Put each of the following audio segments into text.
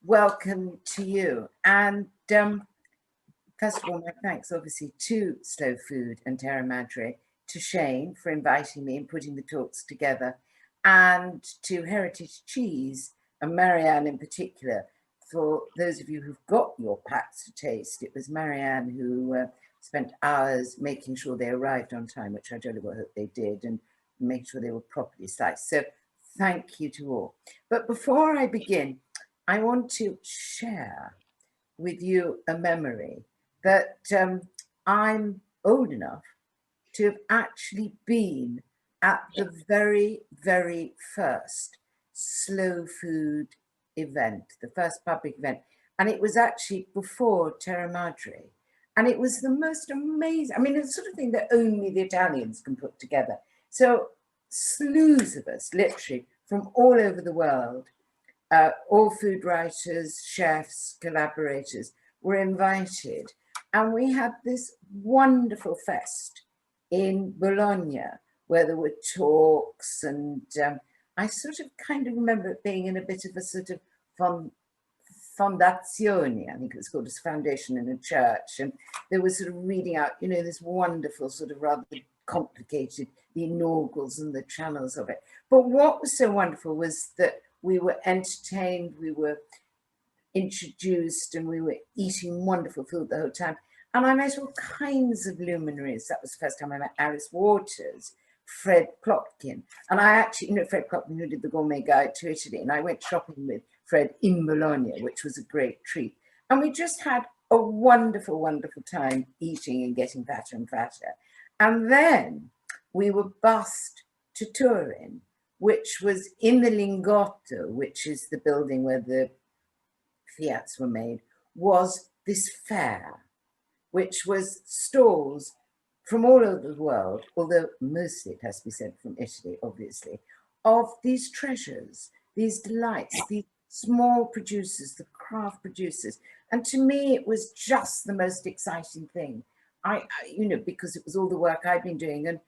welcome to you. And first of all, my thanks obviously to Slow Food and Terra Madre, to Shane for inviting me and putting the talks together, and to Heritage Cheese and Marianne in particular. For those of you who've got your packs to taste, it was Marianne who spent hours making sure they arrived on time, which I jolly well hope they did, and make sure they were properly sliced. So thank you to all. But before I begin, I want to share with you a memory that I'm old enough to have actually been at the very, very first slow food event, the first public event. And it was actually before Terra Madre. And it was the most amazing, I mean, it's the sort of thing that only the Italians can put together. So slews of us, literally, from all over the world, all food writers, chefs, collaborators were invited. And we had this wonderful fest in Bologna, where there were talks, and I sort of kind of remember it being in a bit of a sort of fondazione, I think it was called, as foundation in a church. And they were sort of reading out, you know, this wonderful sort of rather complicated, the inaugurals and the channels of it. But what was so wonderful was that we were entertained, we were introduced, and we were eating wonderful food the whole time. And I met all kinds of luminaries. That was the first time I met Alice Waters, Fred Plotkin. And I actually, you know, Fred Plotkin, who did the Gourmet Guide to Italy, and I went shopping with Fred in Bologna, which was a great treat. And we just had a wonderful, wonderful time eating and getting fatter and fatter. And then we were bussed to Turin, which was in the Lingotto, which is the building where the Fiats were made, was this fair, which was stalls from all over the world, although mostly, it has to be said, from Italy, obviously, of these treasures, these delights, these small producers, the craft producers. And to me, it was just the most exciting thing. I you know, because it was all the work I'd been doing, and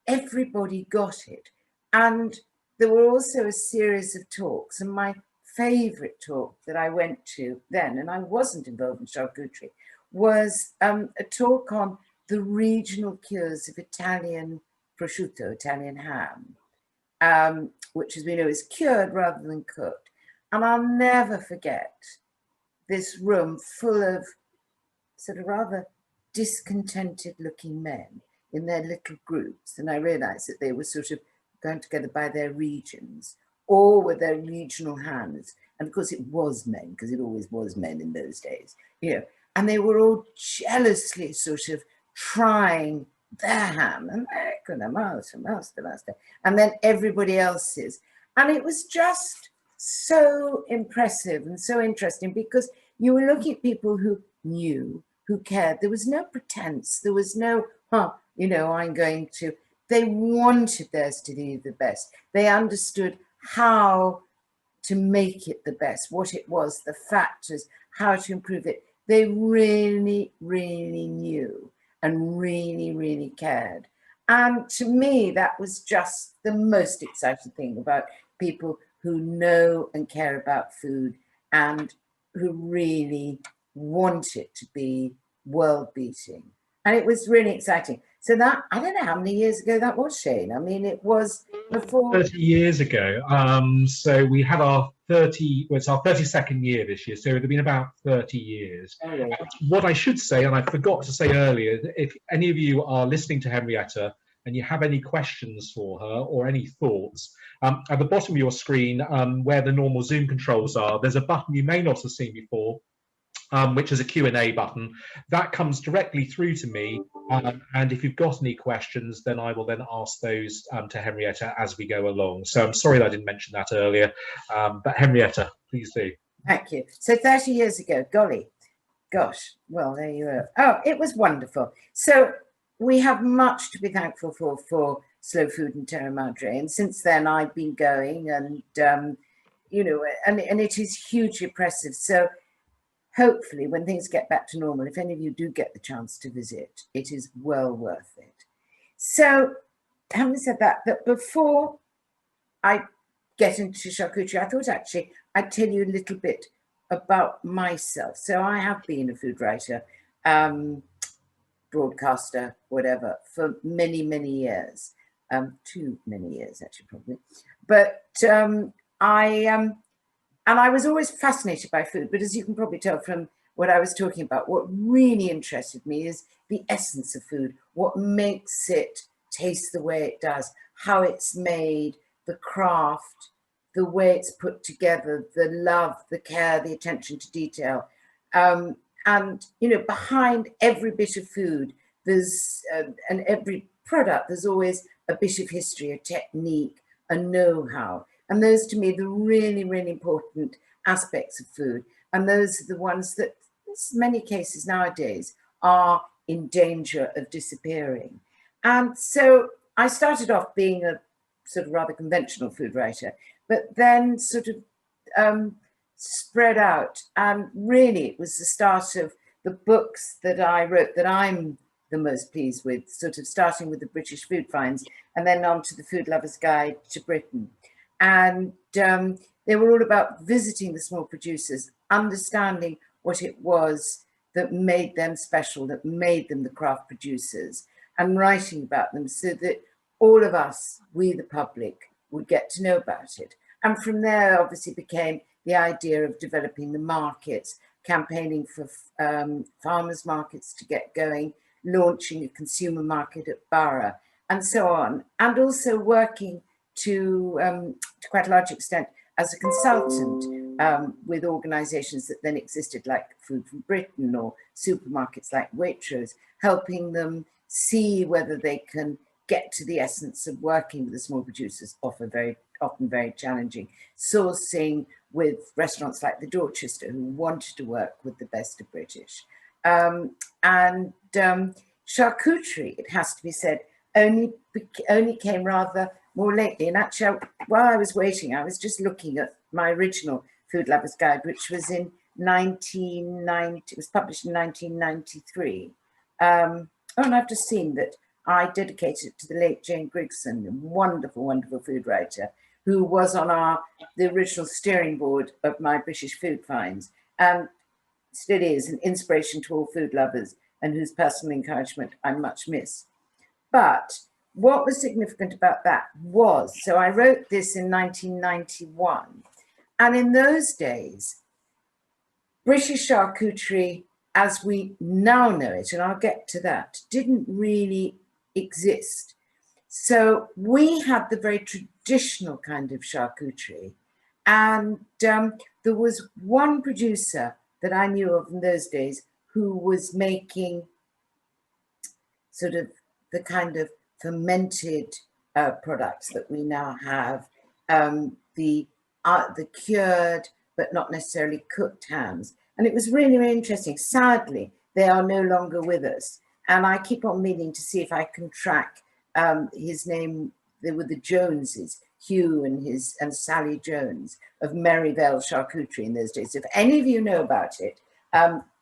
everybody got it. And there were also a series of talks, and my favorite talk that I went to then, and I wasn't involved in charcuterie, was a talk on the regional cures of Italian prosciutto, Italian ham, which, as we know, is cured rather than cooked. And I'll never forget this room full of sort of rather discontented looking men in their little groups. And I realized that they were sort of going together by their regions, or with their regional hands. And of course it was men, because it always was men in those days, you know, and they were all jealously sort of trying their ham, and then everybody else's. And it was just so impressive and so interesting, because you were looking at people who knew, who cared. There was no pretense. There was no, you know, I'm going to. They wanted theirs to be the best. They understood how to make it the best, what it was, the factors, how to improve it. They really, really knew and really, really cared. And to me, that was just the most exciting thing about people who know and care about food and who really want it to be world-beating. And it was really exciting. So that, I don't know how many years ago that was, Shane. I mean, it was before 30 years ago. So we had our 30, well, it's our 32nd year this year, so it would have been about 30 years. Oh, yeah. What I should say, and I forgot to say earlier, if any of you are listening to Henrietta and you have any questions for her or any thoughts, at the bottom of your screen, where the normal Zoom controls are, there's a button you may not have seen before, which is a Q&A button. That comes directly through to me, and if you've got any questions, then I will then ask those to Henrietta as we go along. So I'm sorry that I didn't mention that earlier, but Henrietta, please do. Thank you. So 30 years ago, golly, gosh, well, there you are. Oh, it was wonderful. So we have much to be thankful for Slow Food and Terra Madre, and since then I've been going, and you know, and it is hugely impressive. So hopefully when things get back to normal, if any of you do get the chance to visit, it is well worth it. So having said that, before I get into charcuterie, I thought actually I tell you a little bit about myself. So I have been a food writer, broadcaster, whatever, for many, many years. Too many years, actually, probably. But and I was always fascinated by food, but as you can probably tell from what I was talking about, what really interested me is the essence of food, what makes it taste the way it does, how it's made, the craft, the way it's put together, the love, the care, the attention to detail. And, you know, behind every bit of food, there's, and every product, there's always a bit of history, a technique, a know-how. And those, to me, are the really, really important aspects of food. And those are the ones that, in many cases nowadays, are in danger of disappearing. And so I started off being a sort of rather conventional food writer, but then sort of spread out. And really, it was the start of the books that I wrote that I'm the most pleased with, sort of starting with the British Food Finds and then on to the Food Lover's Guide to Britain. And they were all about visiting the small producers, understanding what it was that made them special, that made them the craft producers, and writing about them so that all of us, we the public, would get to know about it. And from there, obviously, became the idea of developing the markets, campaigning for farmers' markets to get going, launching a consumer market at Borough, and so on. And also working to quite a large extent as a consultant with organisations that then existed, like Food from Britain or supermarkets like Waitrose, helping them see whether they can get to the essence of working with the small producers, often very challenging, sourcing with restaurants like the Dorchester, who wanted to work with the best of British. And charcuterie, it has to be said, only came rather more lately. And actually, while I was waiting, I was just looking at my original Food Lover's Guide, which was in 1990, it was published in 1993. And I've just seen that I dedicated it to the late Jane Grigson, a wonderful, wonderful food writer, who was on the original steering board of my British Food Finds, and still is an inspiration to all food lovers, and whose personal encouragement I much miss. But what was significant about that was, so I wrote this in 1991, and in those days, British charcuterie, as we now know it, and I'll get to that, didn't really exist. So we had the very traditional kind of charcuterie, and there was one producer that I knew of in those days who was making sort of the kind of fermented products that we now have, the cured but not necessarily cooked hams. And it was really, really interesting. Sadly, they are no longer with us. And I keep on meaning to see if I can track his name. They were the Joneses, Hugh and Sally Jones of Merivale Charcuterie in those days. If any of you know about it,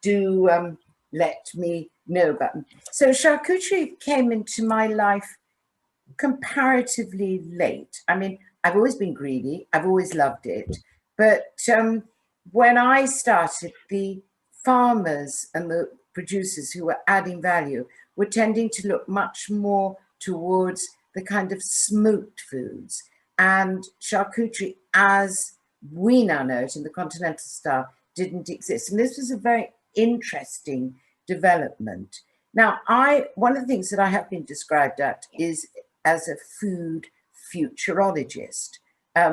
do let me know about them. So charcuterie came into my life comparatively late. I mean, I've always been greedy. I've always loved it. But when I started, the farmers and the producers who were adding value were tending to look much more towards the kind of smoked foods, and charcuterie as we now know it in the continental style didn't exist. And this was a very interesting development. Now, one of the things that I have been described is as a food futurologist,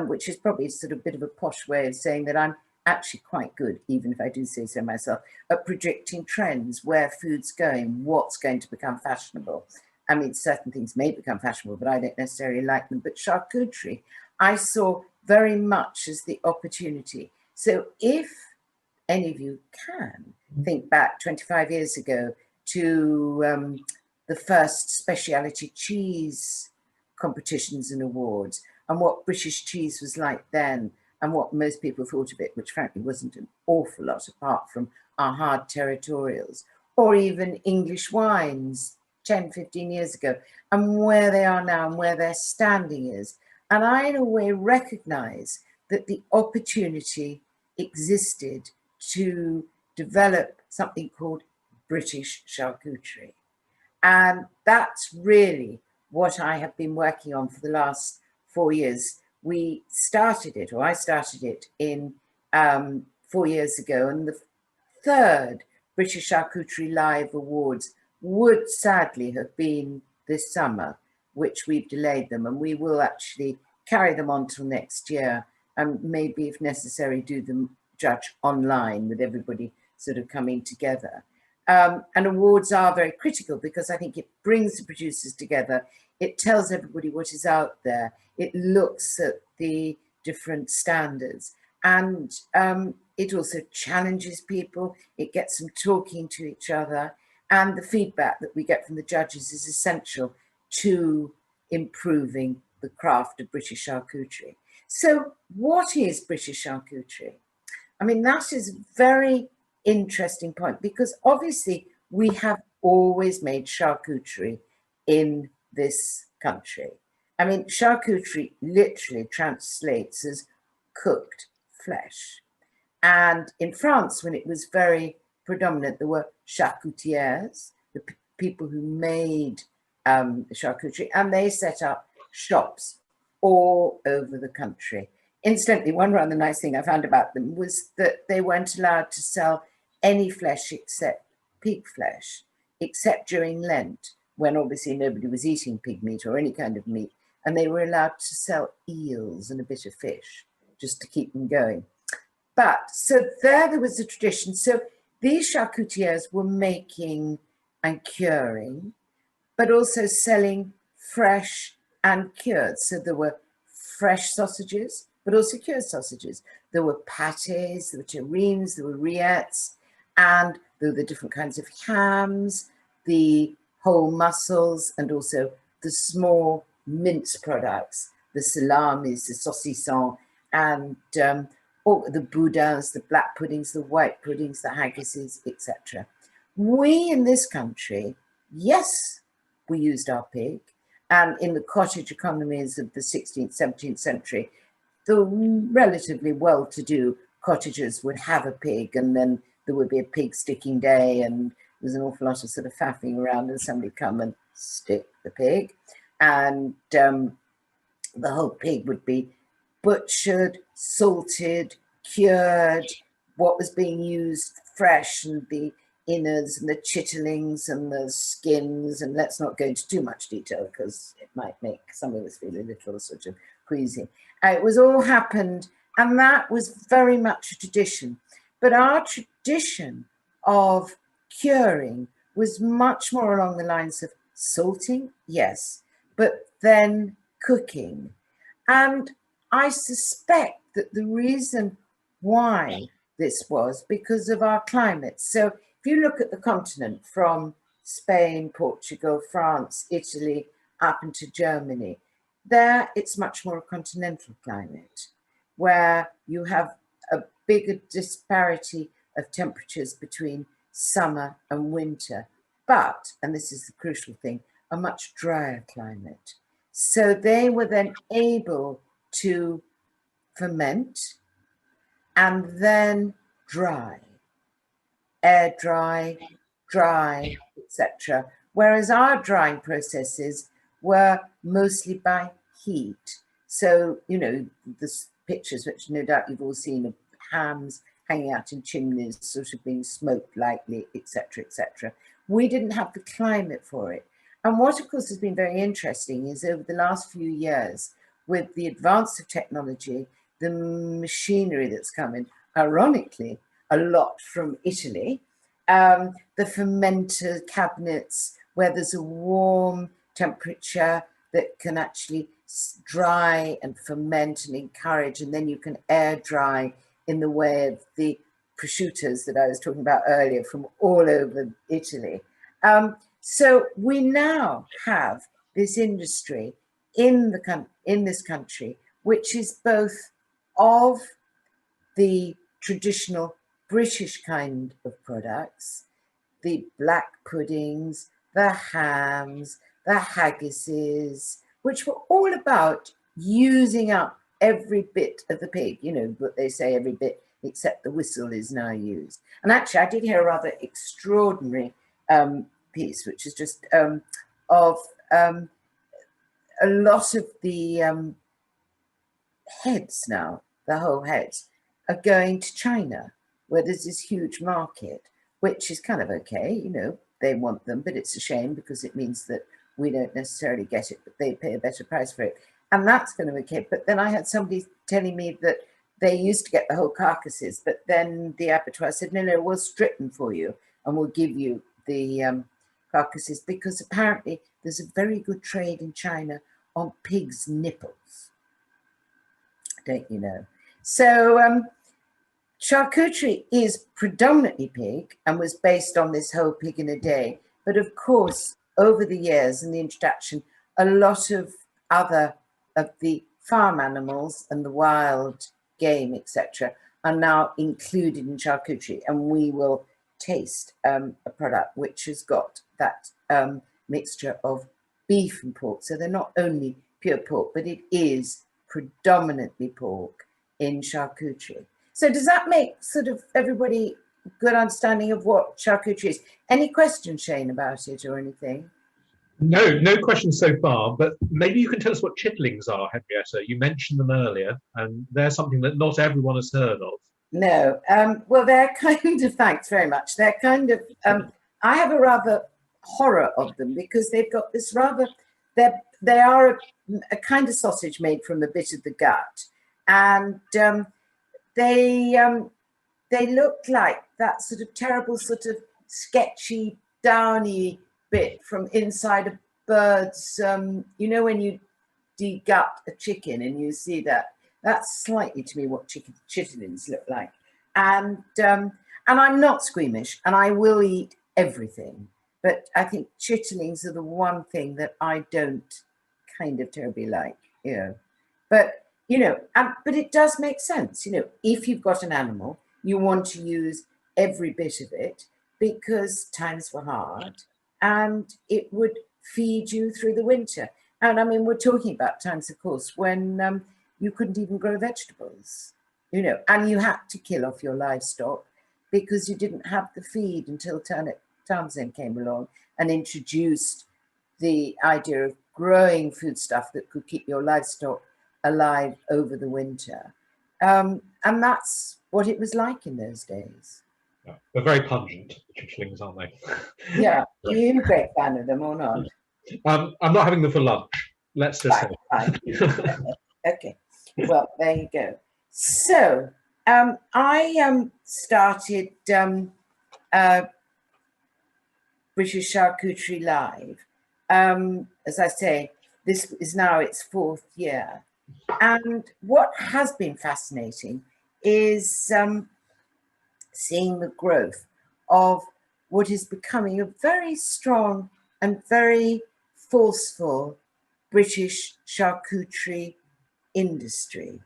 which is probably sort of a bit of a posh way of saying that I'm actually quite good, even if I do say so myself, at predicting trends, where food's going, what's going to become fashionable. I mean, certain things may become fashionable, but I don't necessarily like them. But charcuterie, I saw very much as the opportunity. So if any of you can think back 25 years ago to the first speciality cheese competitions and awards, and what British cheese was like then, and what most people thought of it, which frankly wasn't an awful lot apart from our hard territorials, or even English wines 10, 15 years ago, and where they are now and where their standing is. And I, in a way, recognize that the opportunity existed to develop something called British charcuterie. And that's really what I have been working on for the last 4 years. We started it, or I started it in 4 years ago, and the third British Charcuterie Live Awards would sadly have been this summer, which we've delayed them, and we will actually carry them on till next year, and maybe if necessary do them judge online with everybody sort of coming together. And awards are very critical because I think it brings the producers together. It tells everybody what is out there. It looks at the different standards, and it also challenges people. It gets them talking to each other, and the feedback that we get from the judges is essential to improving the craft of British charcuterie. So what is British charcuterie? I mean, that is a very interesting point, because obviously we have always made charcuterie in this country. I mean, charcuterie literally translates as cooked flesh. And in France, when it was very predominant, there were charcutières, the people who made charcuterie, and they set up shops all over the country. Incidentally, one rather nice thing I found about them was that they weren't allowed to sell any flesh except pig flesh, except during Lent, when obviously nobody was eating pig meat or any kind of meat, and they were allowed to sell eels and a bit of fish just to keep them going. But so there was a tradition. So these charcutiers were making and curing, but also selling fresh and cured. So there were fresh sausages, but also cured sausages. There were pâtés, there were terrines, there were rillettes, and there were the different kinds of hams, the whole mussels, and also the small mince products, the salamis, the saucissons, and all the boudins, the black puddings, the white puddings, the haggises, etc. We in this country, yes, we used our pig, and in the cottage economies of the 16th, 17th century, the relatively well-to-do cottagers would have a pig, and then there would be a pig sticking day, and there's an awful lot of sort of faffing around, and somebody come and stick the pig, and the whole pig would be butchered, salted, cured, what was being used fresh, and the innards and the chitterlings and the skins, and let's not go into too much detail because it might make some of us feel a little sort of queasy. It was all happened, and that was very much a tradition. But our tradition of curing was much more along the lines of salting, yes, but then cooking. And I suspect that the reason why this was because of our climate. So if you look at the continent from Spain, Portugal, France, Italy, up into Germany, there it's much more a continental climate where you have a bigger disparity of temperatures between summer and winter, but, and this is the crucial thing, a much drier climate. So they were then able to ferment and then dry, air dry, dry, etc. Whereas our drying processes were mostly by heat. So, you know, the pictures, which no doubt you've all seen, of hams hanging out in chimneys, sort of being smoked lightly, etc., etc. We didn't have the climate for it. And what, of course, has been very interesting is over the last few years, with the advance of technology, the machinery that's coming, ironically, a lot from Italy, the fermenter cabinets where there's a warm temperature that can actually dry and ferment and encourage, and then you can air dry in the way of the prosciuttos that I was talking about earlier from all over Italy. So we now have this industry in this country, which is both of the traditional British kind of products, the black puddings, the hams, the haggises, which were all about using up every bit of the pig, you know, but they say every bit except the whistle is now used. And actually, I did hear a rather extraordinary piece, which is just of a lot of the heads now, the whole heads, are going to China, where there's this huge market, which is kind of okay, you know, they want them, but it's a shame because it means that we don't necessarily get it, but they pay a better price for it. And that's going to be okay. But then I had somebody telling me that they used to get the whole carcasses, but then the abattoir said, no, we'll strip them for you and we'll give you the carcasses, because apparently there's a very good trade in China on pigs' nipples. Don't you know? So charcuterie is predominantly pig and was based on this whole pig in a day. But of course, over the years and the introduction, a lot of other of the farm animals and the wild game, etc., are now included in charcuterie. And we will taste a product which has got that mixture of beef and pork. So they're not only pure pork, but it is predominantly pork in charcuterie. So does that make sort of everybody good understanding of what charcuterie is? Any questions, Shane, about it or anything? No questions so far, but maybe you can tell us what chitterlings are, Henrietta. You mentioned them earlier, and they're something that not everyone has heard of. No, well, they're kind of, thanks very much. They're kind of, I have a rather horror of them because they've got this rather, they are a kind of sausage made from a bit of the gut, and they look like that sort of terrible, sort of sketchy, downy bit from inside a bird's, you know, when you degut a chicken and you see that, that's slightly to me what chitterlings look like. And I'm not squeamish and I will eat everything, but I think chitterlings are the one thing that I don't kind of terribly like, you know. But, you know, but it does make sense, you know, if you've got an animal, you want to use every bit of it because times were hard and it would feed you through the winter. And I mean, we're talking about times, of course, when you couldn't even grow vegetables, you know, and you had to kill off your livestock because you didn't have the feed until Townsend came along and introduced the idea of growing foodstuff that could keep your livestock alive over the winter. And that's what it was like in those days. Yeah, they're very pungent, the chitterlings, aren't they? Yeah, are you a great fan of them or not? I'm not having them for lunch. Let's just say. Fine. Okay. Well, there you go. So I started British Charcuterie Live. As I say, this is now its 4th year. And what has been fascinating is seeing the growth of what is becoming a very strong and very forceful British charcuterie industry.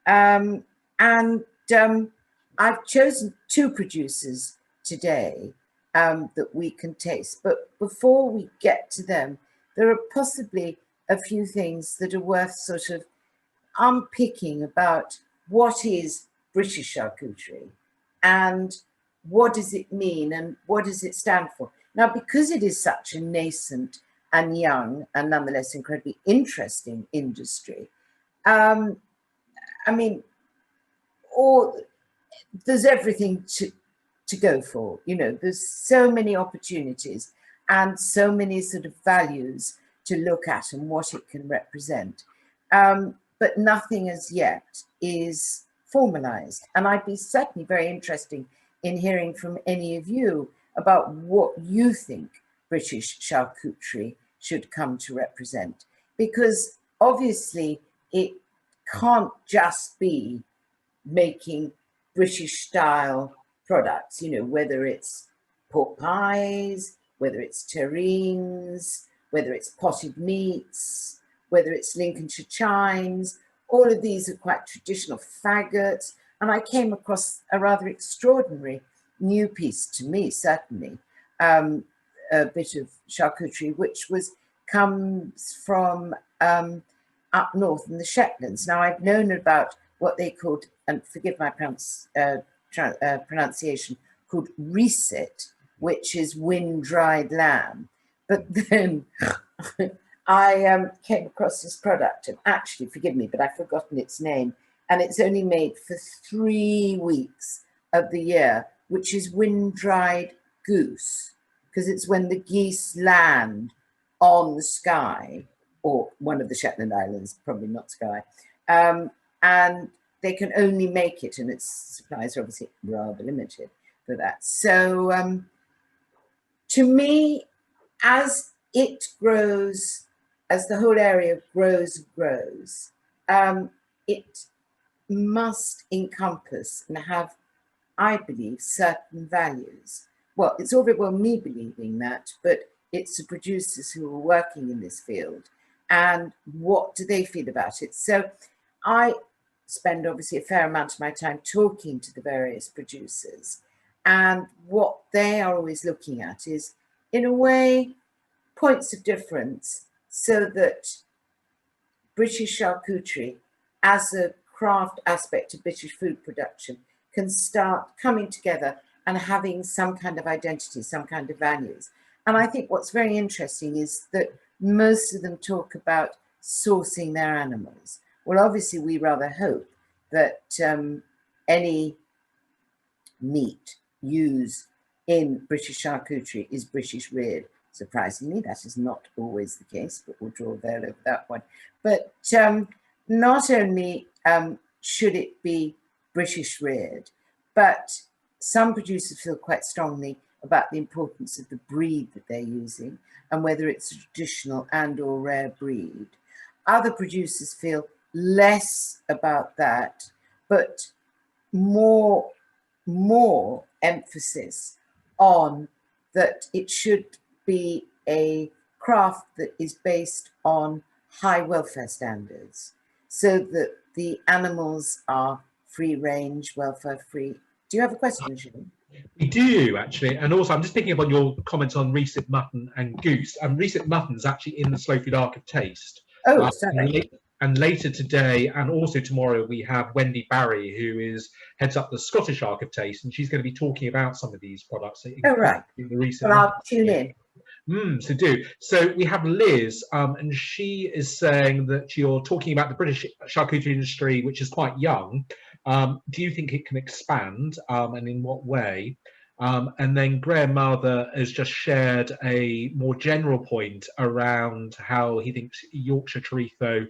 And I've chosen 2 producers today that we can taste. But before we get to them, there are possibly a few things that are worth sort of unpicking about what is British charcuterie and what does it mean and what does it stand for. Now, because it is such a nascent and young and nonetheless incredibly interesting industry, I mean, there's everything to go for, you know, there's so many opportunities and so many sort of values to look at and what it can represent. But nothing as yet is formalized. And I'd be certainly very interested in hearing from any of you about what you think British charcuterie should come to represent. Because obviously it can't just be making British style products, you know, whether it's pork pies, whether it's terrines, whether it's potted meats, whether it's Lincolnshire chimes, all of these are quite traditional, faggots. And I came across a rather extraordinary new piece to me, certainly, a bit of charcuterie, which comes from up north in the Shetlands. Now, I've known about what they called, and forgive my pronunciation, called recit, which is wind-dried lamb. But then I came across this product, and actually, forgive me, but I've forgotten its name, and it's only made for 3 weeks of the year, which is wind-dried goose, because it's when the geese land on the Skye, or one of the Shetland Islands, probably not Skye, and they can only make it, and its supplies are obviously rather limited for that. So to me, as it grows, as the whole area grows and grows, it must encompass and have, I believe, certain values. Well, it's all very well me believing that, but it's the producers who are working in this field and what do they feel about it. So I spend obviously a fair amount of my time talking to the various producers, and what they are always looking at is, in a way, points of difference, so that British charcuterie as a craft aspect of British food production can start coming together and having some kind of identity, some kind of values. And I think what's very interesting is that most of them talk about sourcing their animals. Well, obviously, we rather hope that any meat used in British charcuterie is British reared. Surprisingly, that is not always the case, but we'll draw a veil over that one. But not only should it be British reared, but some producers feel quite strongly about the importance of the breed that they're using and whether it's a traditional and or rare breed. Other producers feel less about that, but more emphasis on that it should be a craft that is based on high welfare standards, so that the animals are free range, welfare free. Do you have a question, Jean? We do, actually. And also, I'm just picking up on your comments on recent mutton and goose. And recent mutton is actually in the Slow Food Arc of Taste. Oh, sorry. And later today and also tomorrow, we have Wendy Barry, who heads up the Scottish Arc of Taste, and she's going to be talking about some of these products. Oh, right. The recent well, I'll tune in. So do. So we have Liz, and she is saying that you're talking about the British charcuterie industry, which is quite young. Do you think it can expand, and in what way? And then Graham Mather has just shared a more general point around how he thinks Yorkshire chorizo,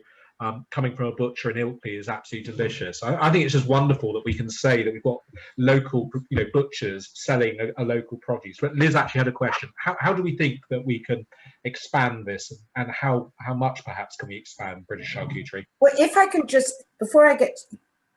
coming from a butcher in Ilkley, is absolutely delicious. I think it's just wonderful that we can say that we've got local, butchers selling a local produce. But Liz actually had a question. How do we think that we can expand this, and how much perhaps can we expand British charcuterie? Well, if I can just, before I get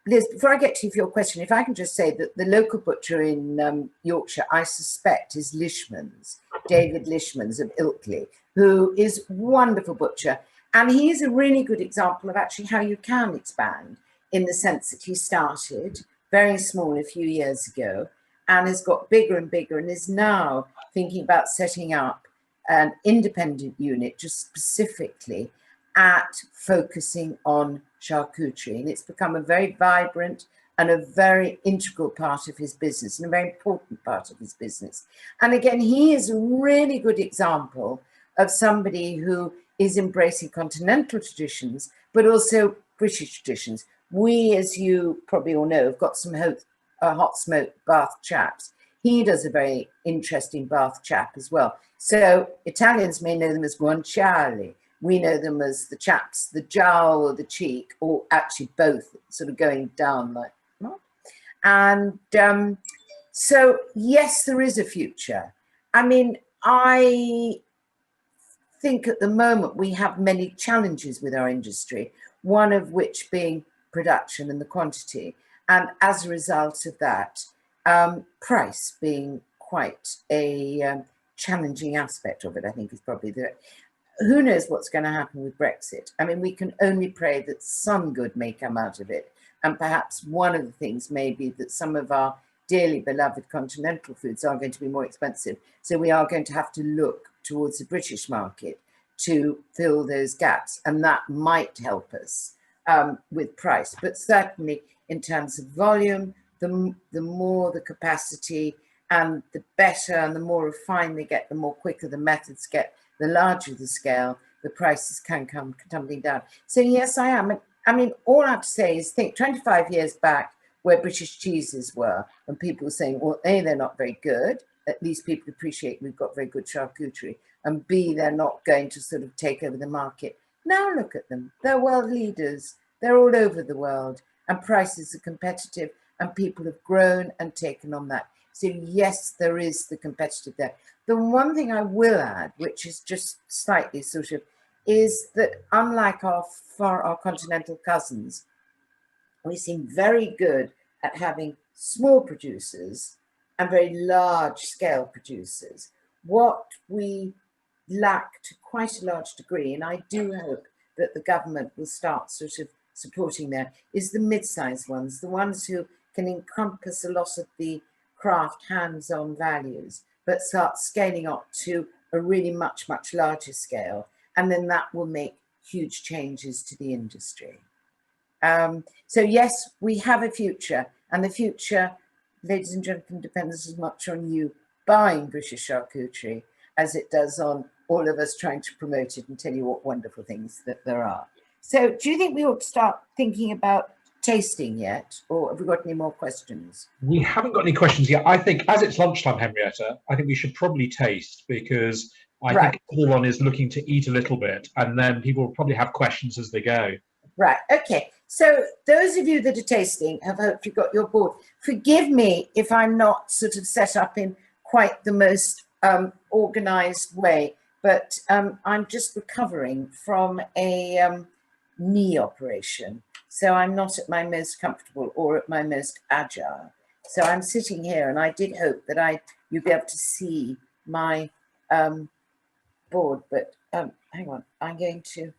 to your question, if I can just say that the local butcher in Yorkshire, I suspect, is Lishman's, David Lishman's of Ilkley, who is a wonderful butcher. And he is a really good example of actually how you can expand, in the sense that he started very small a few years ago and has got bigger and bigger, and is now thinking about setting up an independent unit just specifically at focusing on charcuterie. And it's become a very vibrant and a very integral part of his business, and a very important part of his business. And again, he is a really good example of somebody who is embracing continental traditions, but also British traditions. We, as you probably all know, have got some hot smoke Bath chaps. He does a very interesting Bath chap as well. So Italians may know them as guanciale. We know them as the chaps, the jowl or the cheek, or actually both, sort of going down like that. And so, yes, there is a future. I mean, I think at the moment we have many challenges with our industry, one of which being production and the quantity, and as a result of that, price being quite a challenging aspect of it. I think is probably who knows what's going to happen with Brexit. I mean, we can only pray that some good may come out of it, and perhaps one of the things may be that some of our dearly beloved continental foods are going to be more expensive, so we are going to have to look towards the British market to fill those gaps, and that might help us with price. But certainly in terms of volume, the more the capacity and the better and the more refined they get, the more quicker the methods get, the larger the scale, the prices can come tumbling down. So yes, I am. I mean, all I have to say is think 25 years back where British cheeses were, and people were saying, well, A, they're not very good. At least people appreciate we've got very good charcuterie. And B, they're not going to sort of take over the market. Now look at them. They're world leaders. They're all over the world. And prices are competitive. And people have grown and taken on that. So yes, there is the competitive there. The one thing I will add, which is just slightly sort of, is that unlike our continental cousins, we seem very good at having small producers and very large scale producers. What we lack to quite a large degree, and I do hope that the government will start sort of supporting that, is the mid-sized ones, the ones who can encompass a lot of the craft hands-on values, but start scaling up to a really much, much larger scale. And then that will make huge changes to the industry. So yes, we have a future, and the future, ladies and gentlemen, depends as much on you buying British charcuterie as it does on all of us trying to promote it and tell you what wonderful things that there are. So do you think we ought to start thinking about tasting yet, or have we got any more questions? We haven't got any questions yet. I think as it's lunchtime, Henrietta, I think we should probably taste, because I think everyone is looking to eat a little bit, and then people will probably have questions as they go. Right, okay. So those of you that are tasting, have hoped you got your board. Forgive me if I'm not sort of set up in quite the most organized way, but I'm just recovering from a knee operation. So I'm not at my most comfortable or at my most agile. So I'm sitting here, and I did hope that you'd be able to see my board, but hang on, I'm going to,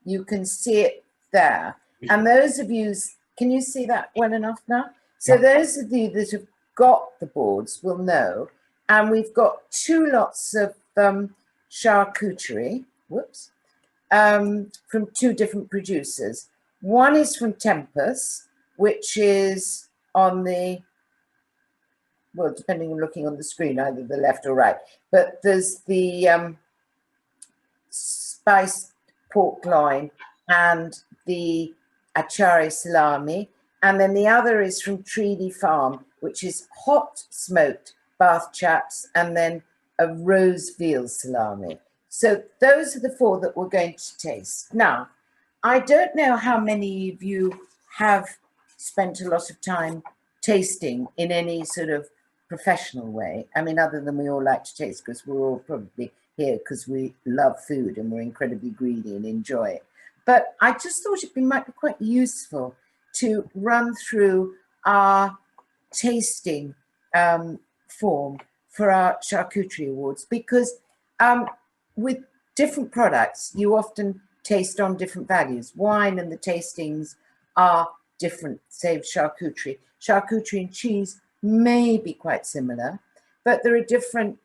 you can see it there. And those of you, can you see that well enough now? So those of you that have got the boards will know, and we've got two lots of charcuterie, whoops, from two different producers. One is from Tempus, which is on the, well, depending on looking on the screen, either the left or right, but there's the spiced pork loin and the Achari Salami, and then the other is from Treedy Farm, which is hot smoked Bath chaps and then a rose veal salami. So those are the four that we're going to taste. Now, I don't know how many of you have spent a lot of time tasting in any sort of professional way. I mean, other than we all like to taste, because we're all probably here because we love food and we're incredibly greedy and enjoy it. But I just thought it might be quite useful to run through our tasting form for our charcuterie awards, because with different products, you often taste on different values. Wine and the tastings are different, say charcuterie. Charcuterie and cheese may be quite similar, but there are different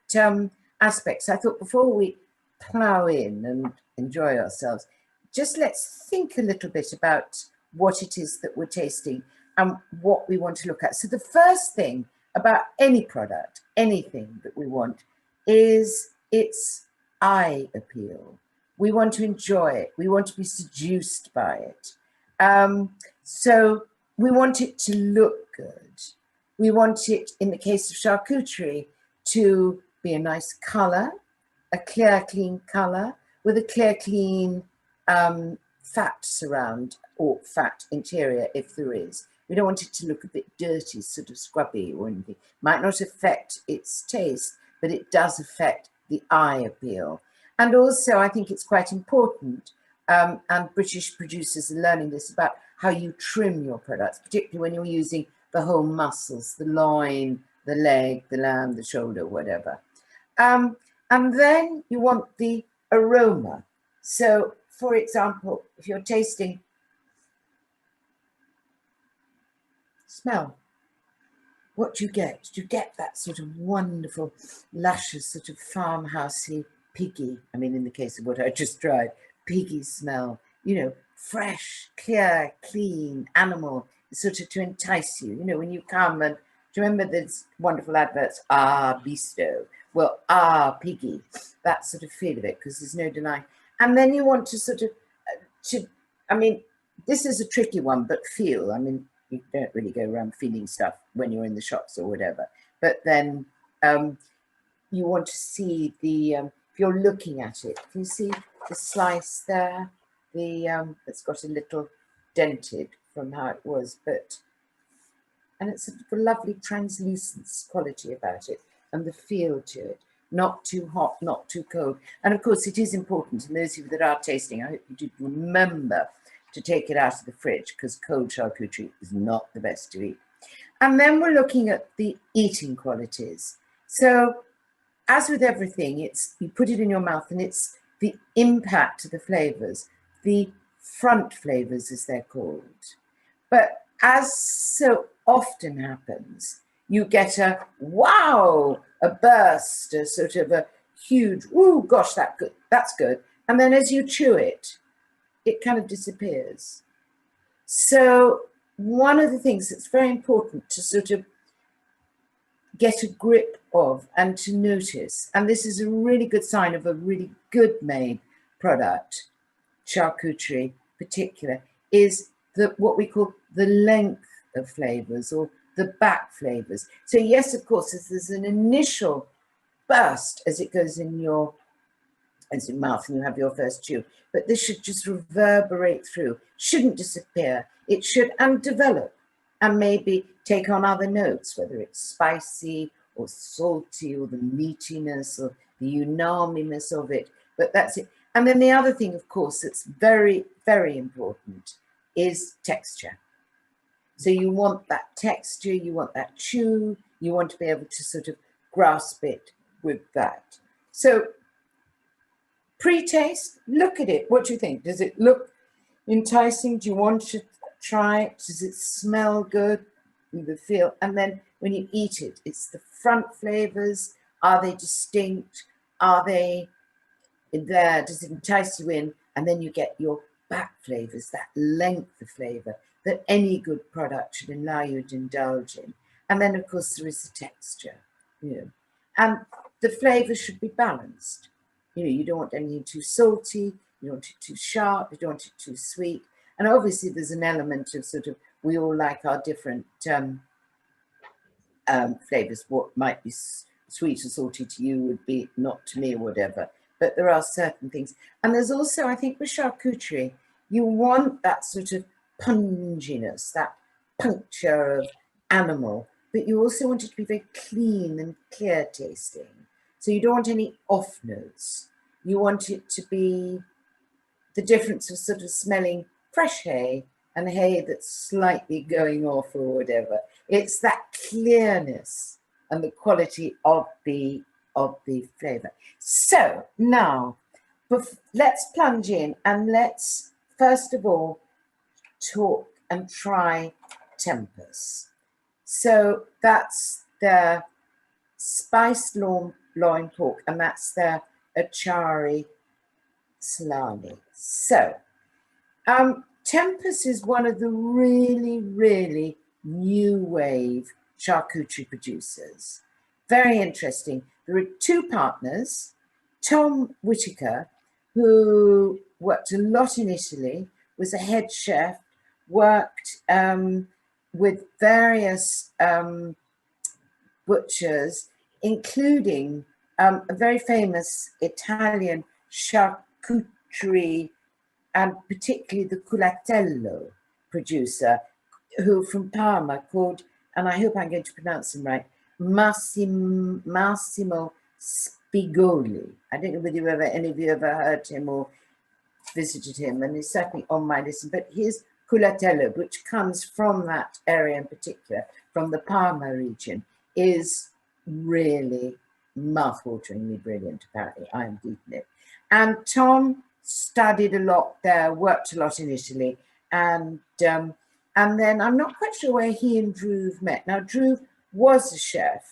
aspects. I thought before we plow in and enjoy ourselves, just let's think a little bit about what it is that we're tasting and what we want to look at. So the first thing about any product, anything that we want, is its eye appeal. We want to enjoy it. We want to be seduced by it. So we want it to look good. We want it, in the case of charcuterie, to be a nice color, a clear, clean color with a clear, clean fat surround or fat interior, if there is. We don't want it to look a bit dirty, sort of scrubby or anything. Might not affect its taste, but it does affect the eye appeal. And also, I think it's quite important, and British producers are learning this, about how you trim your products, particularly when you're using the whole muscles, the loin, the leg, the lamb, the shoulder, whatever. And then you want the aroma. So, for example, if you're tasting, smell, what do you get? Do you get that sort of wonderful, luscious, sort of farmhousey piggy. I mean, in the case of what I just tried, piggy smell, you know, fresh, clear, clean animal, sort of to entice you. You know, when you come and, do you remember those wonderful adverts, bistro? Well, piggy, that sort of feel of it, because there's no denying. And then you want to sort of, I mean, this is a tricky one, but feel, I mean, you don't really go around feeling stuff when you're in the shops or whatever, but then you want to see the, if you're looking at it, can you see the slice there? It's got a little dented from how it was, but, and it's a lovely translucence quality about it and the feel to it. Not too hot, not too cold. And of course, it is important, and those of you that are tasting, I hope you do remember to take it out of the fridge, because cold charcuterie is not the best to eat. And then we're looking at the eating qualities. So as with everything, it's, you put it in your mouth and it's the impact of the flavors, the front flavors as they're called. But as so often happens, you get a wow, a burst, a sort of a huge, ooh, gosh, that's good. And then as you chew it, it kind of disappears. So one of the things that's very important to sort of get a grip of and to notice, and this is a really good sign of a really good made product, charcuterie particular, is what we call the length of flavors, or the back flavors. So yes, of course, there's an initial burst as it goes in your mouth and you have your first chew, but this should just reverberate through, shouldn't disappear. It should, and develop, and maybe take on other notes, whether it's spicy or salty or the meatiness or the umami-ness of it, but that's it. And then the other thing, of course, that's very, very important is texture. So you want that texture, you want that chew, you want to be able to sort of grasp it with that. So pre-taste, look at it. What do you think? Does it look enticing? Do you want to try it? Does it smell good? The feel, and then when you eat it, it's the front flavors. Are they distinct? Are they there? Does it entice you in? And then you get your back flavors, that length of flavor that any good product should allow you to indulge in. And then, of course, there is the texture, you know, and the flavors should be balanced. You know, you don't want anything too salty, you don't want it too sharp, you don't want it too sweet. And obviously there's an element of sort of, we all like our different flavors. What might be sweet or salty to you would be not to me or whatever. But there are certain things. And there's also, I think with charcuterie, you want that sort of punginess, that puncture of animal, but you also want it to be very clean and clear tasting. So you don't want any off notes. You want it to be the difference of sort of smelling fresh hay and hay that's slightly going off or whatever. It's that clearness and the quality of the flavor. So now, let's plunge in and let's first of all talk and try tempers. So that's their spiced loin pork, and that's their Achari Salami. So tempers is one of the really, really new wave charcuterie producers. Very interesting. There are two partners, Tom Whitaker, who worked a lot in Italy, was a head chef, worked with various butchers, including a very famous Italian charcuterie and particularly the culatello producer, who from Parma, called, and I hope I'm going to pronounce him right, Massimo Spigoli. I don't know whether any of you ever heard him or visited him, and he's certainly on my list. But his culatello, which comes from that area in particular, from the Parma region, is really mouth-wateringly brilliant, apparently. I'm eating it. And Tom studied a lot there, worked a lot in Italy, and then I'm not quite sure where he and Drew met. Now, Drew was a chef,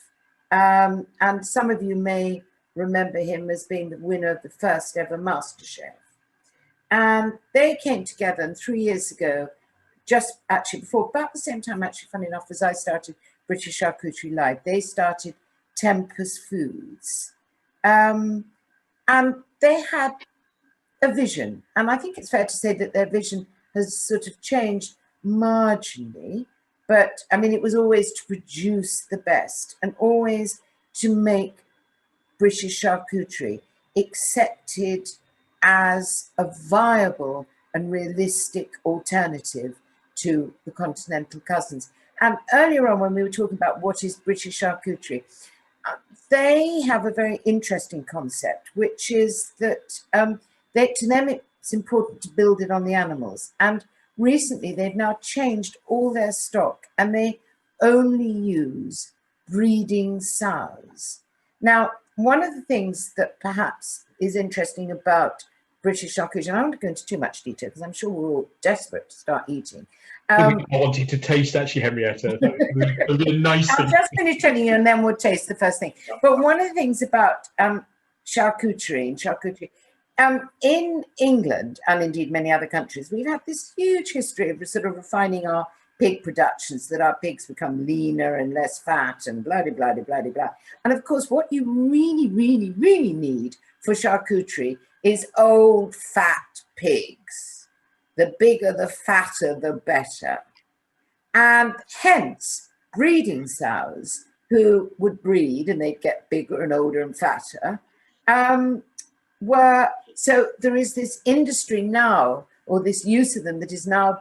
and some of you may remember him as being the winner of the first ever MasterChef. And they came together, and 3 years ago, just actually before, about the same time, actually, funny enough, as I started British Charcuterie Live, they started Tempus Foods. And they had a vision. And I think it's fair to say that their vision has sort of changed marginally. But I mean, it was always to produce the best and always to make British charcuterie accepted as a viable and realistic alternative to the continental cousins. And earlier on, when we were talking about what is British charcuterie, they have a very interesting concept, which is that to them it's important to build it on the animals. And recently they've now changed all their stock and they only use breeding sows. Now, one of the things that perhaps is interesting about British charcuterie, and I don't want to go into too much detail because I'm sure we're all desperate to start eating. I wanted to taste, actually, Henrietta. That was a nice I'll thing. just finish telling you and then we'll taste the first thing. But one of the things about charcuterie and charcuterie, in England and indeed many other countries, we've had this huge history of sort of refining our pig productions, that our pigs become leaner and less fat and blah, blah, blah, blah, blah. And of course, what you really, really, really need for charcuterie is old fat pigs. The bigger, the fatter, the better. And hence, breeding sows who would breed and they'd get bigger and older and fatter so there is this industry now, or this use of them that is now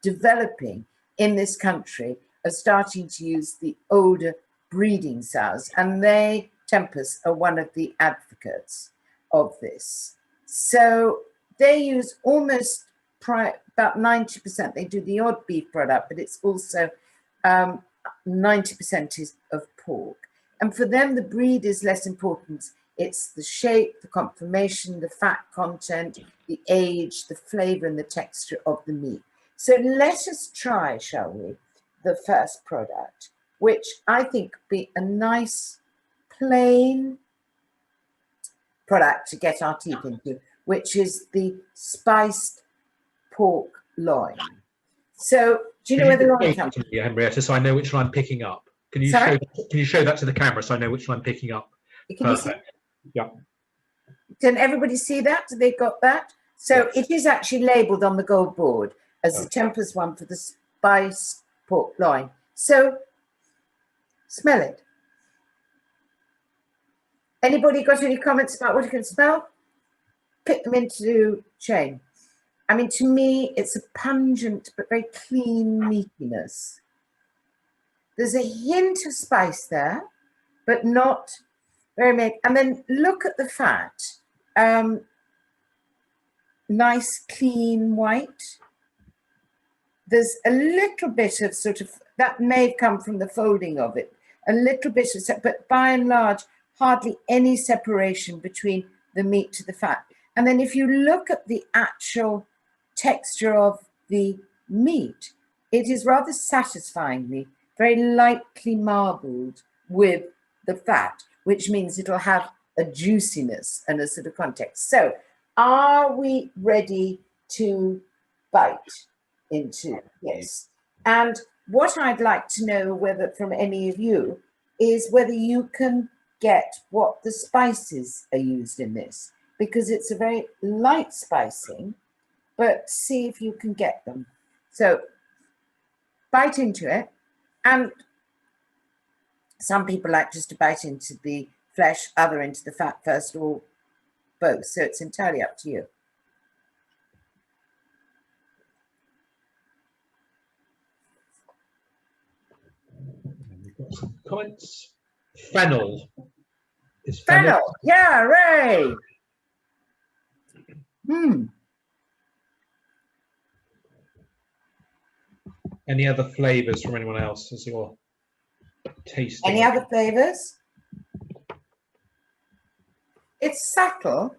developing in this country, of starting to use the older breeding sows. And they, Tempus, are one of the advocates of this. So they use almost about 90%. They do the odd beef product, but it's also 90% is of pork. And for them, the breed is less important. It's the shape, the conformation, the fat content, the age, the flavor, and the texture of the meat. So let us try, shall we, the first product, which I think be a nice, plain product to get our teeth into, which is the spiced pork loin. So do you know where the loin comes from? Henrietta, so I know which one I'm picking up. Can you show that to the camera so I know which one I'm picking up? Can you see? Yeah. Can everybody see that? They got that? So yes. It is actually labelled on the gold board as the Tempus one for the spiced pork loin. So smell it. Anybody got any comments about what you can smell? Put them into chain. I mean, to me, it's a pungent but very clean meatiness. There's a hint of spice there, but not very big. And then look at the fat. Nice, clean white. There's a little bit of sort of, that may come from the folding of it, a little bit of, but by and large, hardly any separation between the meat to the fat. And then if you look at the actual texture of the meat, it is rather satisfyingly, very lightly marbled with the fat, which means it'll have a juiciness and a sort of context. So are we ready to bite into this? And what I'd like to know, whether from any of you, is whether you can get what the spices are used in this, because it's a very light spicing, but see if you can get them. So bite into it. And some people like just to bite into the flesh, other into the fat first, or both. So it's entirely up to you. We've got some comments. Fennel. Is fennel? Yeah, Ray. Any other flavours from anyone else as you're tasting? Any other flavours? It's subtle,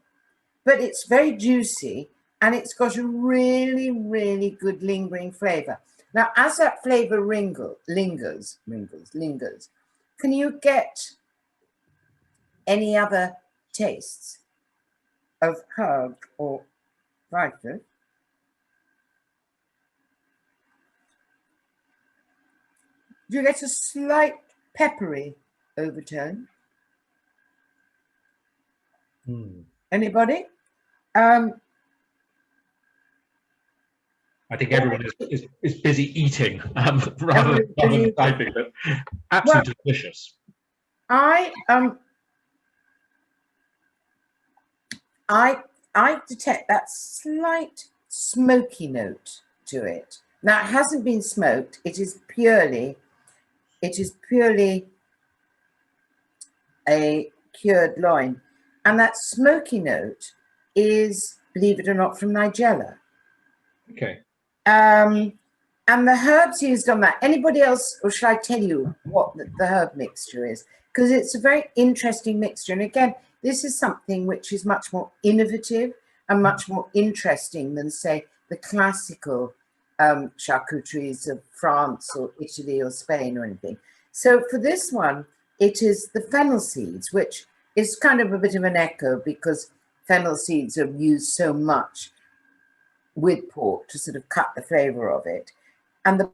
but it's very juicy, and it's got a really, really good lingering flavour. Now, as that flavour lingers, can you get any other tastes of herbs or spices. You get a slight peppery overtone. Anybody? I think everyone is busy eating rather than typing, but absolutely delicious. I detect that slight smoky note to it. Now, it hasn't been smoked. It is purely a cured loin. And that smoky note is, believe it or not, from Nigella. Okay. And the herbs used on that, anybody else, or should I tell you what the herb mixture is? Because it's a very interesting mixture. And again, this is something which is much more innovative and much more interesting than, say, the classical charcuteries of France or Italy or Spain or anything. So for this one, it is the fennel seeds, which is kind of a bit of an echo because fennel seeds are used so much with pork to sort of cut the flavor of it. And the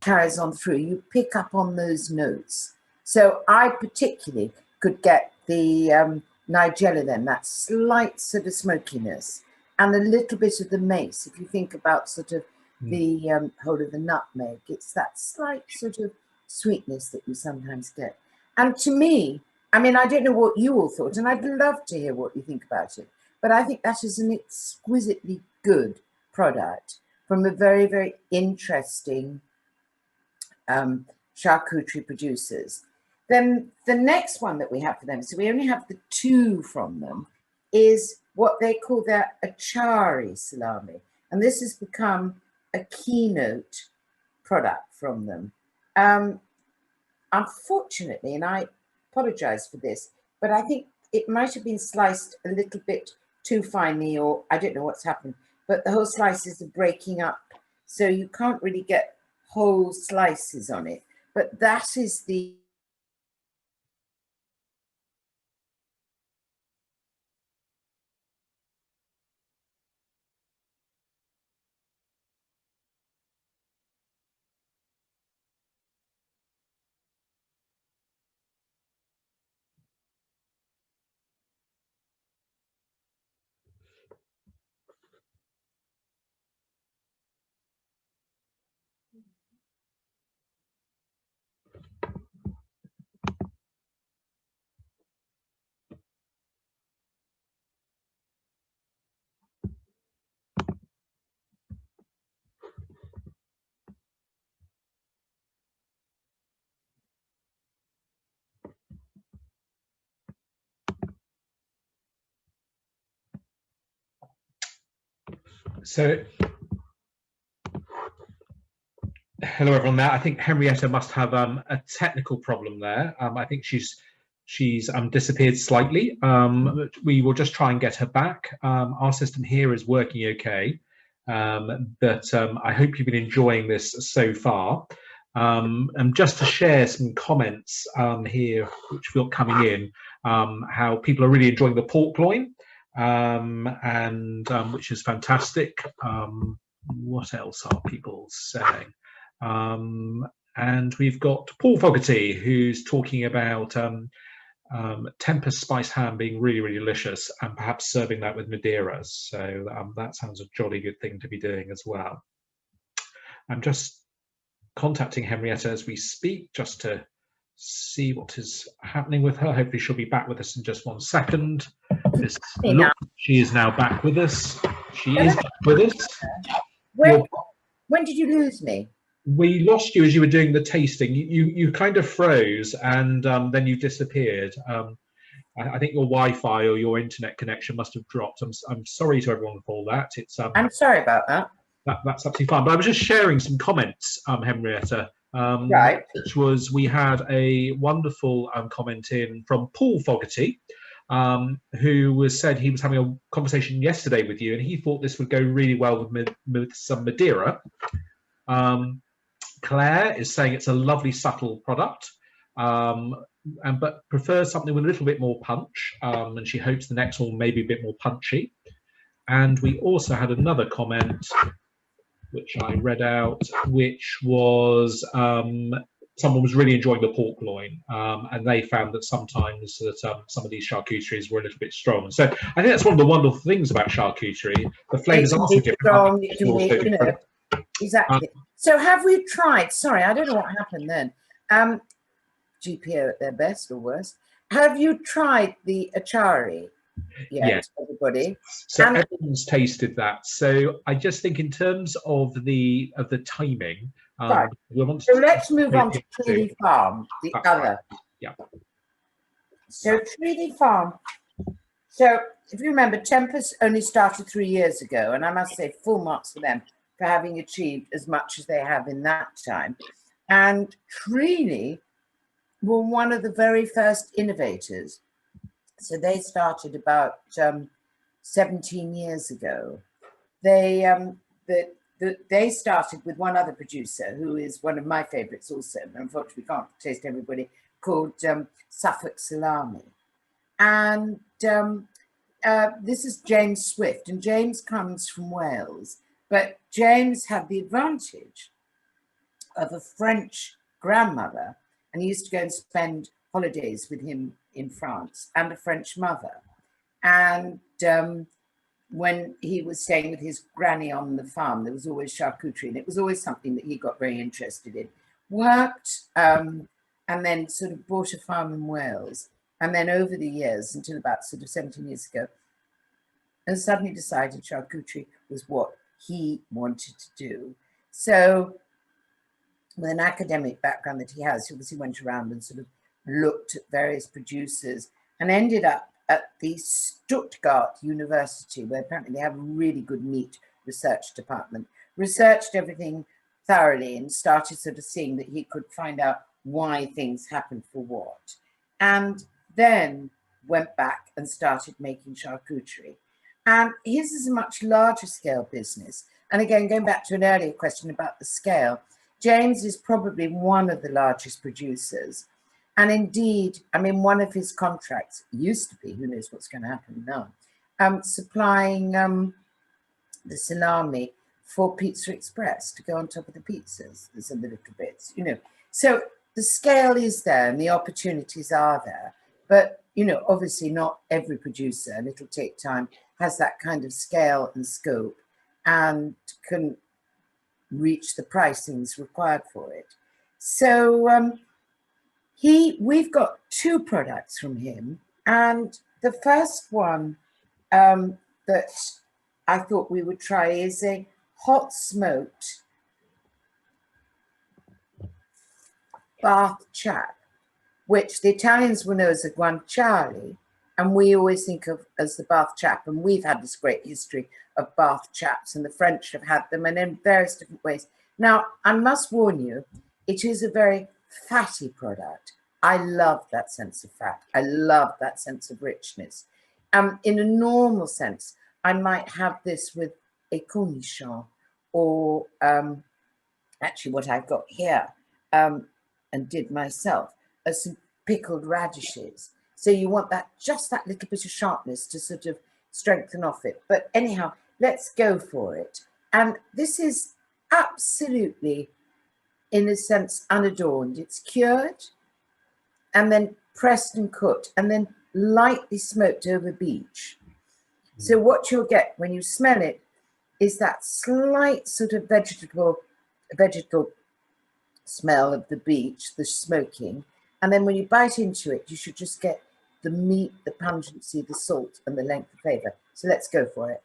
carries on through, you pick up on those notes. So I particularly could get the Nigella then, that slight sort of smokiness and a little bit of the mace. If you think about sort of the whole of the nutmeg, it's that slight sort of sweetness that you sometimes get. And to me, I mean, I don't know what you all thought, and I'd love to hear what you think about it, but I think that is an exquisitely good product from a very, very interesting charcuterie producers. Then the next one that we have for them, so we only have the 2 from them, is what they call their Achari Salami. And this has become a keynote product from them. Unfortunately, and I apologize for this, but I think it might have been sliced a little bit too finely, or I don't know what's happened, but the whole slices are breaking up. So you can't really get whole slices on it. But that is the So, hello everyone there. I think Henrietta must have a technical problem there. I think she's disappeared slightly. We will just try and get her back. Our system here is working okay, but I hope you've been enjoying this so far. And just to share some comments here, which feel coming in, how people are really enjoying the pork loin, and which is fantastic. What else are people saying? And we've got Paul Fogarty, who's talking about tempest spice ham being really, really delicious, and perhaps serving that with Madeira. So that sounds a jolly good thing to be doing as well. I'm just contacting Henrietta as we speak, just to see what is happening with her. Hopefully she'll be back with us in just 1 second. She is now back with us. She is back with us. When did you lose me? We lost you as you were doing the tasting. You kind of froze, and then you disappeared. I think your Wi-Fi or your internet connection must have dropped. I'm sorry to everyone for all that. It's I'm sorry about that. That's absolutely fine. But I was just sharing some comments, Henrietta. Right. Which was, we had a wonderful comment in from Paul Fogarty, who said he was having a conversation yesterday with you, and he thought this would go really well with some Madeira. Claire is saying it's a lovely, subtle product, but prefers something with a little bit more punch, and she hopes the next one may be a bit more punchy. And we also had another comment, which I read out, which was someone was really enjoying the pork loin, and they found that sometimes that some of these charcuteries were a little bit strong. So I think that's one of the wonderful things about charcuterie. The flavours are so different. Strong, it can be, you know, exactly. So have we tried? Sorry, I don't know what happened then. GPO at their best or worst. Have you tried the Achari? Yes, everybody. So everyone's tasted that. So I just think in terms of the timing, right. So let's move on to Treaty Farm, the other. Right. Yeah. So Treaty Farm. So if you remember, Tempest only started 3 years ago, and I must say full marks for them for having achieved as much as they have in that time. And Treaty were one of the very first innovators. So they started about 17 years ago. They started with one other producer who is one of my favorites also, but unfortunately we can't taste everybody, called Suffolk Salami. And this is James Swift, and James comes from Wales, but James had the advantage of a French grandmother, and he used to go and spend holidays with him in France, and a French mother. And when he was staying with his granny on the farm, there was always charcuterie, and it was always something that he got very interested in. Worked, and then sort of bought a farm in Wales. And then over the years, until about sort of 17 years ago, and suddenly decided charcuterie was what he wanted to do. So with an academic background that he has, he obviously went around and sort of looked at various producers and ended up at the Stuttgart University, where apparently they have a really good meat research department, researched everything thoroughly and started sort of seeing that he could find out why things happened for what. And then went back and started making charcuterie. And his is a much larger scale business. And again, going back to an earlier question about the scale, James is probably one of the largest producers. And indeed, I mean, one of his contracts used to be, who knows what's going to happen now, supplying the salami for Pizza Express to go on top of the pizzas. There's a little bits, you know. So the scale is there and the opportunities are there. But, you know, obviously not every producer, and it'll take time, has that kind of scale and scope and can reach the pricings required for it. So we've got 2 products from him, and the first one that I thought we would try is a hot smoked Bath chap, which the Italians will know as a guanciale, and we always think of as the Bath chap, and we've had this great history of Bath chaps, and the French have had them, and in various different ways. Now, I must warn you, it is a very fatty product. I love that sense of fat. I love that sense of richness. In a normal sense, I might have this with a cornichon, or actually what I've got here, and did myself, are some pickled radishes. So you want that, just that little bit of sharpness to sort of strengthen off it. But anyhow, let's go for it. And this is absolutely, in a sense, unadorned. It's cured and then pressed and cooked and then lightly smoked over beech. So what you'll get when you smell it is that slight sort of vegetal smell of the beech, the smoking. And then when you bite into it, you should just get the meat, the pungency, the salt, and the length of flavor. So let's go for it.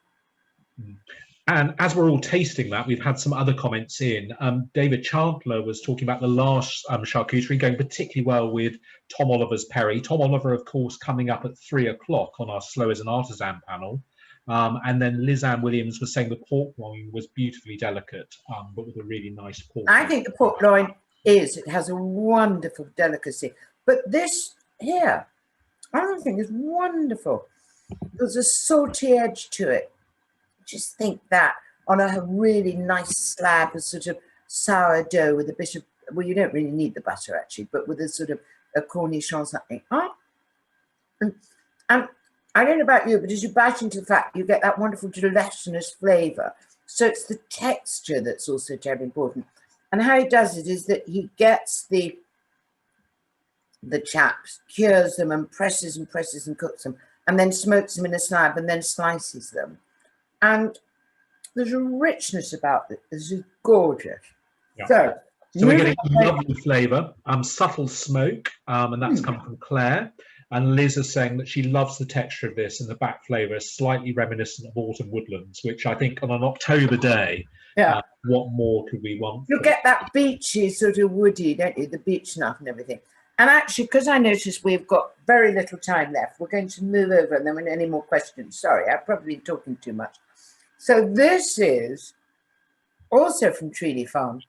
And as we're all tasting that, we've had some other comments in. David Chandler was talking about the last charcuterie going particularly well with Tom Oliver's Perry. Tom Oliver, of course, coming up at 3 o'clock on our Slow as an Artisan panel. And then Liz Ann Williams was saying the pork loin was beautifully delicate, but with a really nice pork. I think the pork loin it has a wonderful delicacy. But this here, I think it's wonderful. There's a salty edge to it. Just think that on a really nice slab of sort of sourdough with a bit of, well, you don't really need the butter actually, but with a sort of a cornichon something. Oh, and I don't know about you, but as you bite into the fat, you get that wonderful gelatinous flavour. So it's the texture that's also terribly important. And how he does it is that he gets the chaps, cures them and presses and cooks them, and then smokes them in a slab and then slices them. And there's a richness about it. This is gorgeous. Yeah. So we're getting a lovely flavour, subtle smoke, and that's come from Claire. And Liz is saying that she loves the texture of this, and the back flavour is slightly reminiscent of autumn woodlands, which I think on an October day, what more could we want? You get that beachy sort of woody, don't you? The beech nut and everything. And actually, because I noticed we've got very little time left, we're going to move over and then when any more questions. Sorry, I've probably been talking too much. So this is also from Treaty Farm.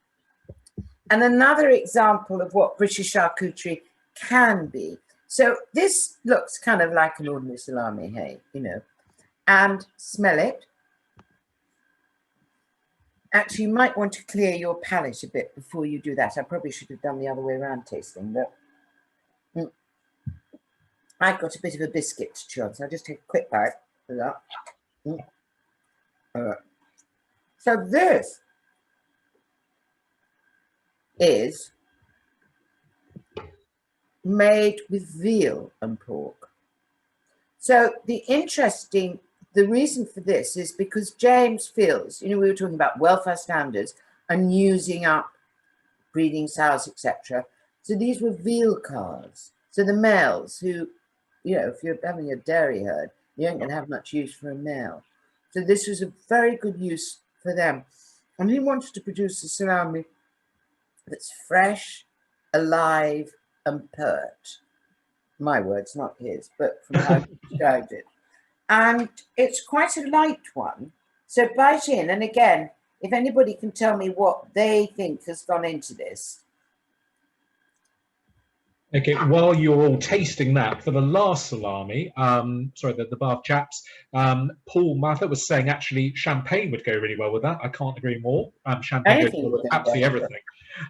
And another example of what British charcuterie can be. So this looks kind of like an ordinary salami, hey, you know, and smell it. Actually, you might want to clear your palate a bit before you do that. I probably should have done the other way around tasting, but I've got a bit of a biscuit to chew on, so I'll just take a quick bite of that. So this is made with veal and pork. So the reason for this is because James feels, you know, we were talking about welfare standards and using up breeding sows, etc. So these were veal calves. So the males who, you know, if you're having a dairy herd, you ain't going to have much use for a male. So this was a very good use for them. And he wanted to produce a salami that's fresh, alive, and pert. My words, not his, but from how he described it. And it's quite a light one. So bite in. And again, if anybody can tell me what they think has gone into this. Okay, while you're all tasting that, for the last salami, sorry, the Bath chaps, Paul Mather was saying actually champagne would go really well with that. I can't agree more. Champagne goes well with absolutely everything.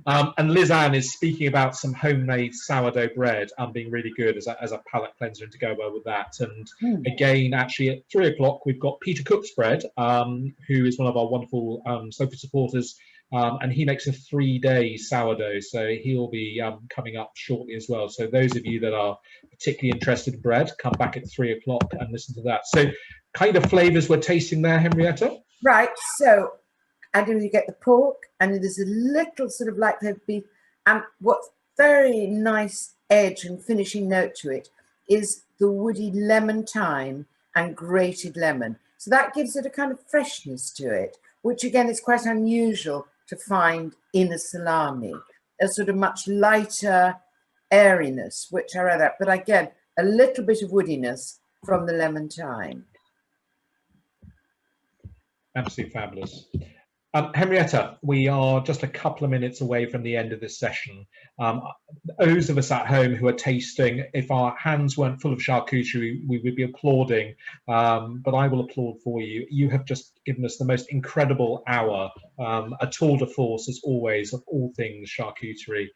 And Liz Ann is speaking about some homemade sourdough bread being really good as a palate cleanser and to go well with that. And again, actually at 3 o'clock, we've got Peter Cook's bread, who is one of our wonderful Sofa supporters. And he makes a 3-day sourdough, so he'll be coming up shortly as well. So those of you that are particularly interested in bread, come back at 3 o'clock and listen to that. So kind of flavours we're tasting there, Henrietta? Right, so and then you get the pork, and there's a little sort of like the beef, and what's very nice edge and finishing note to it is the woody lemon thyme and grated lemon. So that gives it a kind of freshness to it, which again is quite unusual to find in a salami, a sort of much lighter airiness, which I rather, but again, a little bit of woodiness from the lemon thyme. Absolutely fabulous. Henrietta, we are just a couple of minutes away from the end of this session. Those of us at home who are tasting, if our hands weren't full of charcuterie, we would be applauding, but I will applaud for you. You have just given us the most incredible hour, a tour de force as always of all things charcuterie.